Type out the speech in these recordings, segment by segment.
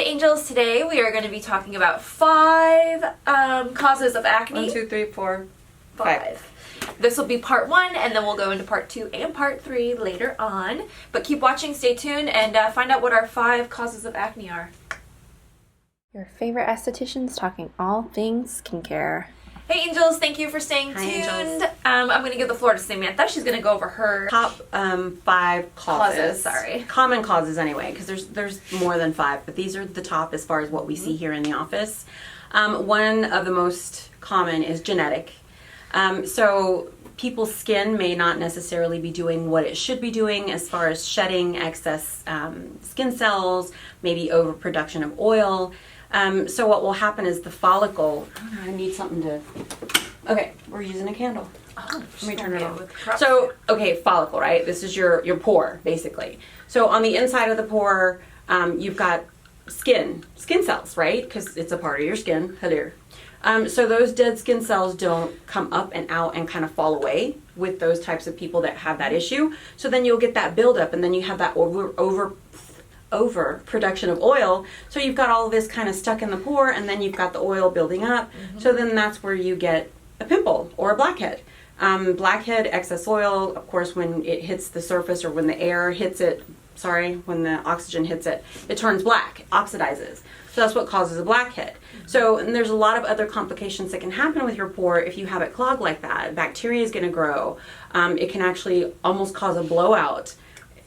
Angels. Today we are going to be talking about 5 causes of acne. 1, 2, 3, 4, 5. This will be part 1, and then we'll go into part 2 and part 3 later on. But keep watching, stay tuned, and find out what our 5 causes of acne are. Your favorite estheticians talking all things skincare. Hey Angels, thank you for staying tuned. Angels. I'm going to give the floor to Samantha. She's going to go over her top 5 causes. Sorry. Common causes anyway, because there's more than 5, but these are the top as far as what we see here in the office. One of the most common is genetic. So people's skin may not necessarily be doing what it should be doing as far as shedding excess skin cells, maybe overproduction of oil. So what will happen is the follicle, I need something to, okay, we're using a candle. Oh, let me turn it on. So, okay, follicle, right? This is your pore, basically. So on the inside of the pore, you've got skin cells, right? Because it's a part of your skin. Hello. So those dead skin cells don't come up and out and kind of fall away with those types of people that have that issue. So then you'll get that buildup, and then you have that overproduction of oil. So you've got all of this kind of stuck in the pore, and then you've got the oil building up. So then that's where you get a pimple or a blackhead. Blackhead, excess oil, of course, when it hits the surface or when the air hits it, when the oxygen hits it, it turns black, oxidizes. So that's what causes a blackhead. So, and there's a lot of other complications that can happen with your pore if you have it clogged like that. Bacteria is going to grow. It can actually almost cause a blowout.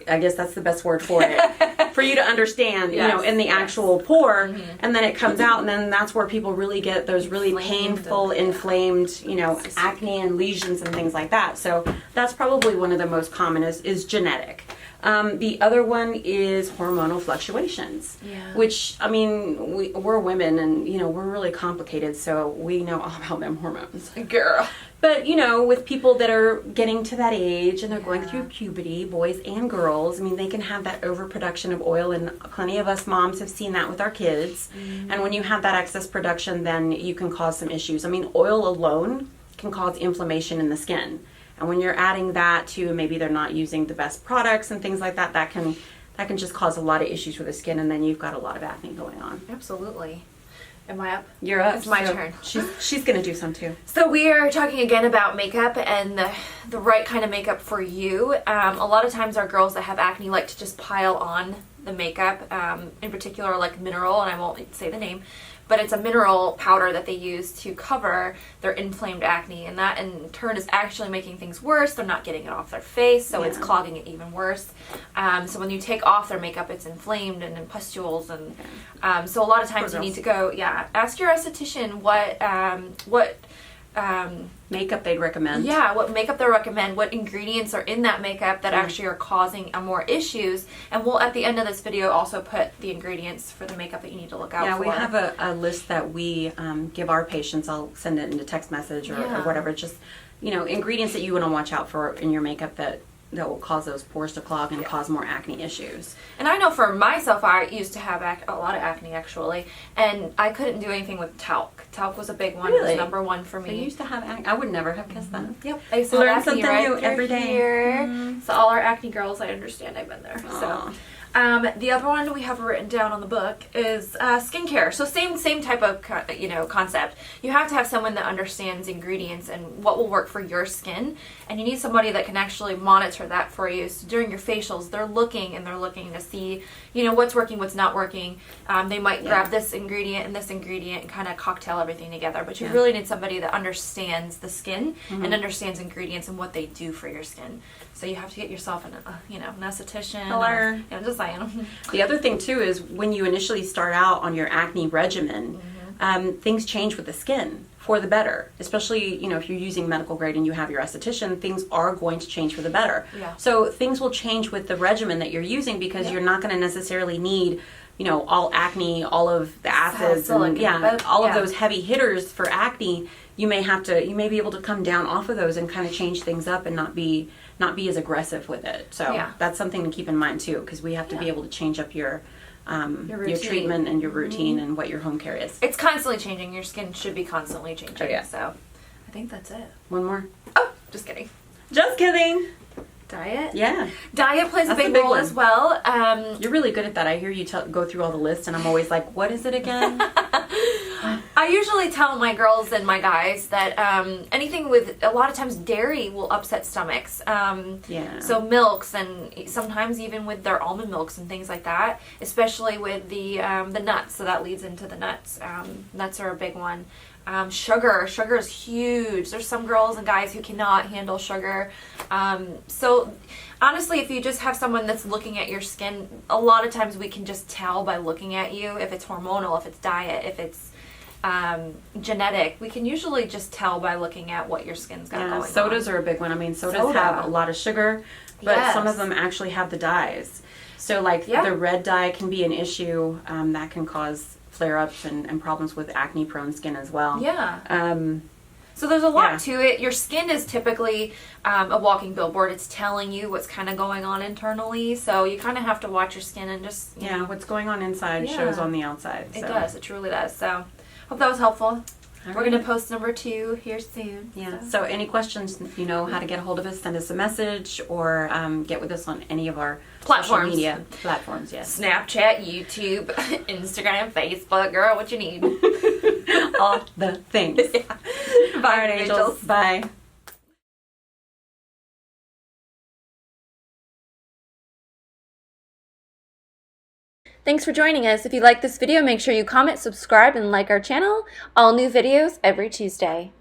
I guess that's the best word for it, for you to understand, yes, you know, in the actual pore, and then it comes out, and then that's where people really get those really painful, inflamed, you know, acne and lesions and things like that. So that's probably one of the most common is genetic. The other one is hormonal fluctuations, which, I mean, we're women and, you know, we're really complicated, so we know all about them hormones. Girl. But, you know, with people that are getting to that age and they're going through puberty, boys and girls, I mean, they can have that overproduction of oil, and plenty of us moms have seen that with our kids. And when you have that excess production, then you can cause some issues. I mean, oil alone can cause inflammation in the skin. And when you're adding that to maybe they're not using the best products and things like that, that can just cause a lot of issues with the skin, and then you've got a lot of acne going on. Absolutely. Am I up? You're up. It's my turn. She's going to do some too. So we are talking again about makeup and the right kind of makeup for you. A lot of times our girls that have acne like to just pile on the makeup, in particular like mineral, and I won't say the name, but it's a mineral powder that they use to cover their inflamed acne, and that in turn is actually making things worse. They're not getting it off their face, so it's clogging it even worse. So when you take off their makeup, it's inflamed and in pustules, and so a lot of times you need to go, ask your esthetician what makeup they'd recommend. Yeah, what makeup they recommend, what ingredients are in that makeup that actually are causing more issues. And we'll, at the end of this video, also put the ingredients for the makeup that you need to look out for. Yeah, we have a list that we give our patients. I'll send it in a text message or whatever. Just, you know, ingredients that you want to watch out for in your makeup that will cause those pores to clog and cause more acne issues. And I know for myself, I used to have a lot of acne actually, and I couldn't do anything with talc. Talc was a big one. Really? It was number one for me. So you used to have acne. I would never have guessed that. Yep. I used to learn have acne something new every day. Here. So all our acne girls, I understand. I've been there. Aww. So. The other one we have written down on the book is skincare. So same type of concept. You have to have someone that understands ingredients and what will work for your skin, and you need somebody that can actually monitor that for you. So during your facials, they're looking to see, you know, what's working, what's not working. They might grab this ingredient and kind of cocktail everything together. But you really need somebody that understands the skin and understands ingredients and what they do for your skin. So you have to get yourself an esthetician. Or, just saying. The other thing too is when you initially start out on your acne regimen, things change with the skin for the better. Especially, you know, if you're using medical grade and you have your esthetician, things are going to change for the better. Yeah. So things will change with the regimen that you're using, because you're not going to necessarily need, you know, all acne, all of the acids, and all of those heavy hitters for acne. You may be able to come down off of those and kind of change things up and not be as aggressive with it. So that's something to keep in mind too, because we have to be able to change up your treatment and your routine and what your home care is. It's constantly changing. Your skin should be constantly changing. Oh, yeah. So I think that's it. One more. Oh, just kidding. Just kidding. Diet? Yeah. Diet plays a That's big role one. as well. You're really good at that. I hear you go through all the lists, and I'm always like, what is it again? I usually tell my girls and my guys that anything with, a lot of times dairy will upset stomachs. Yeah. So milks, and sometimes even with their almond milks and things like that, especially with the nuts. So that leads into the nuts. Nuts are a big one. Sugar is huge. There's some girls and guys who cannot handle sugar. So honestly, if you just have someone that's looking at your skin, a lot of times we can just tell by looking at you if it's hormonal, if it's diet, if it's genetic. We can usually just tell by looking at what your skin's got going on. Sodas are a big one. I mean, sodas have a lot of sugar, but some of them actually have the dyes. So like the red dye can be an issue that can cause flare-ups and problems with acne-prone skin as well. Yeah. So there's a lot to it. Your skin is typically a walking billboard. It's telling you what's kind of going on internally. So you kind of have to watch your skin and just, you know. What's going on inside shows on the outside. So. It does. It truly does. So hope that was helpful. All We're going to post number 2 here soon. Yeah. So any questions, you know how to get a hold of us, send us a message or get with us on any of our Platforms. social media platforms. Yes. Snapchat, YouTube, Instagram, Facebook. Girl, what you need. All the things. Bye, All right, angels. Bye. Thanks for joining us. If you like this video, make sure you comment, subscribe, and like our channel. All new videos every Tuesday.